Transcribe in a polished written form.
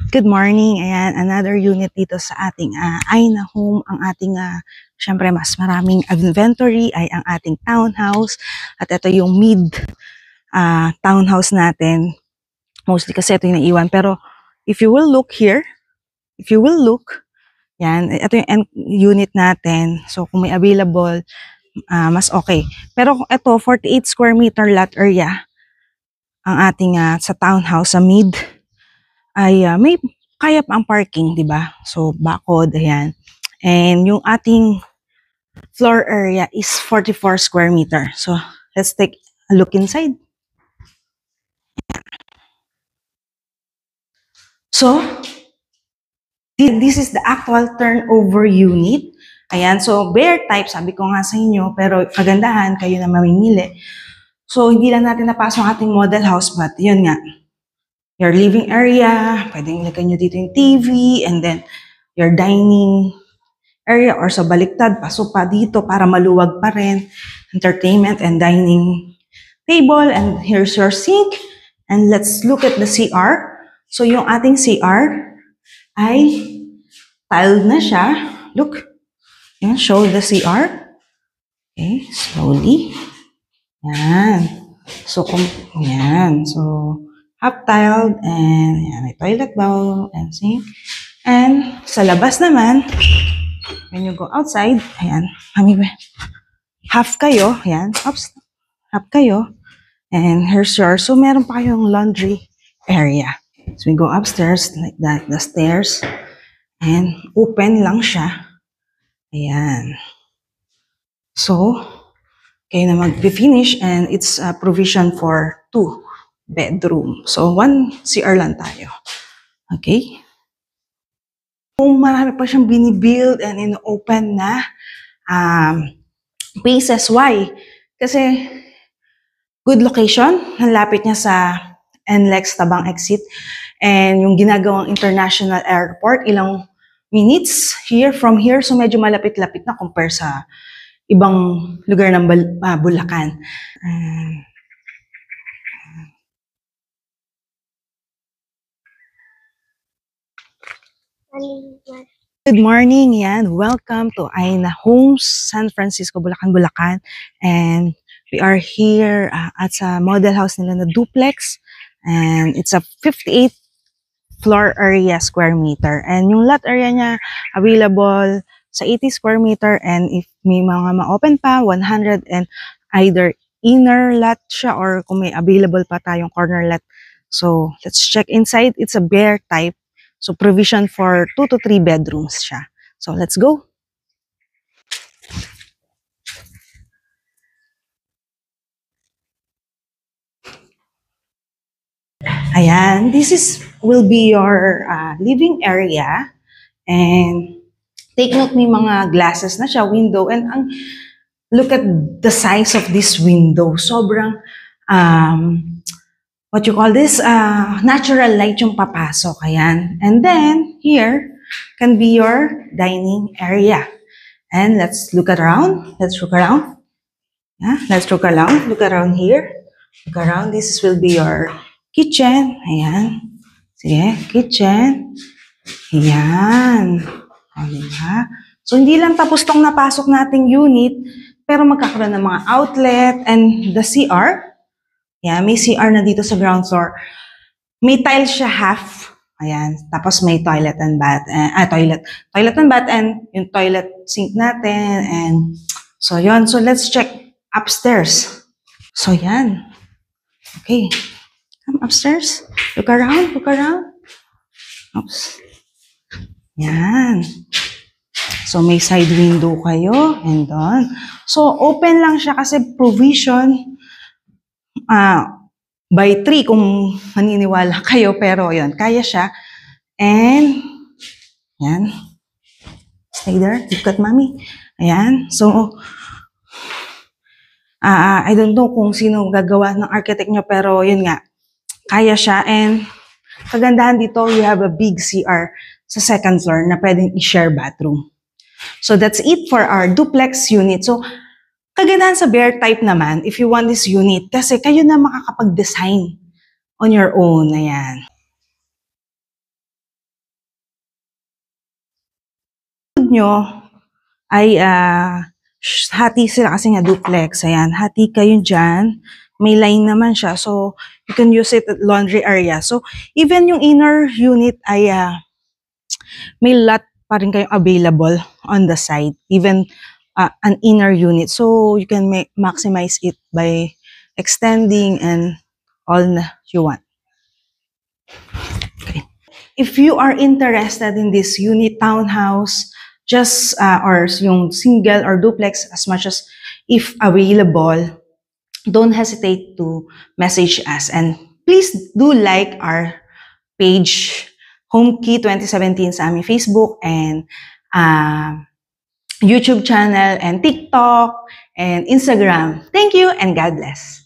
Good morning. Ayan, another unit dito sa ating Aina Home. Ang ating, syempre mas maraming inventory ay ang ating townhouse. At ito yung mid townhouse natin. Mostly kasi ito yung naiwan. Pero if you will look here, yan, ito yung unit natin. So kung may available, mas okay. Pero ito, 48 square meter lot area ang ating sa townhouse sa mid ay may kaya pa ang parking, di ba? So, bakod, ayan. And yung ating floor area is 44 square meter. So, let's take a look inside. So, this is the actual turnover unit. Ayan, so bare type, sabi ko nga sa inyo, pero kagandahan, kayo na mamimili. So, hindi lang natin napasok ang ating model house, but yun nga, your living area, pwedeng ilagay nyo dito yung TV, and then your dining area or sa baliktad, pasok pa dito para maluwag pa rin. Entertainment and dining table, and here's your sink. And let's look at the CR. So yung ating CR ay tiled na siya. Look, yan, show the CR. Okay, slowly. Yan. So, yan. So, half-tiled, and yan, may toilet bowl, and sink. And sa labas naman, when you go outside, ayan, half kayo, ayan, oops, half kayo, and here's yours. So, meron pa kayong laundry area. So, we go upstairs, like that, the stairs, and open lang siya. Ayan. So, kayo na mag-finish, and it's a provision for 2 bedroom. So, 1 CR lang tayo. Okay? Kung marami pa siyang binibuild and in-open na places. Why? Kasi good location. Nalapit niya sa NLEX Tabang exit. And yung ginagawang international airport, ilang minutes from here. So, medyo malapit-lapit na compare sa ibang lugar ng Bulacan. Good morning, yan. Welcome to Aina Homes, San Francisco, Bulacan. And we are here at sa model house nila na duplex. And it's a 58 floor area square meter. And yung lot area niya available sa 80 square meter. And if may mga ma-open pa, 100, and either inner lot siya or kung may available pa tayong corner lot. So let's check inside. It's a bare type. So, provision for 2 to 3 bedrooms siya. So, let's go. Ayan, this will be your living area. And take note, may mga glasses na siya, window. And look at the size of this window. Sobrang, what you call this, natural light yung papasok. Ayan. And then, here can be your dining area. And let's look around. Let's look around. Yeah, let's look around. Look around here. Look around. This will be your kitchen. Ayan. Sige, kitchen. Ayan. O, diba? So, hindi lang tapos tong napasok nating unit, pero magkakaroon ng mga outlet and the CR. Yeah, may CR na dito sa ground floor. May tile siya half. Ayan. Tapos may toilet and bath. Toilet and bath, and yung toilet sink natin. And so, yun. So, let's check upstairs. So, yan. Okay. Come upstairs. Look around. Look around. Oops. Yan. So, may side window kayo. And doon. So, open lang siya kasi provision by 3 kung maniniwala kayo, pero yun, kaya siya. And, yan. Stay there. Look at mommy. Ayan. So, I don't know kung sino gagawa ng architect nyo, pero yun nga, kaya siya. And, kagandahan dito, you have a big CR sa second floor na pwedeng i-share bathroom. So, that's it for our duplex unit. So, kagandahan sa bare type naman, if you want this unit, kasi kayo na makakapag-design on your own. Ayan. nyo ay hati sila kasi nga duplex. Ayan, hati kayo dyan. May line naman siya. So, you can use it at laundry area. So, even yung inner unit ay may lot pa rin kayong available on the side. Even an inner unit. So, you can maximize it by extending and all you want. Okay. If you are interested in this unit townhouse, just or yung single or duplex as much as if available, don't hesitate to message us. And please do like our page, HomeKey 2017 sa aming Facebook and YouTube channel and TikTok and Instagram. Thank you and God bless.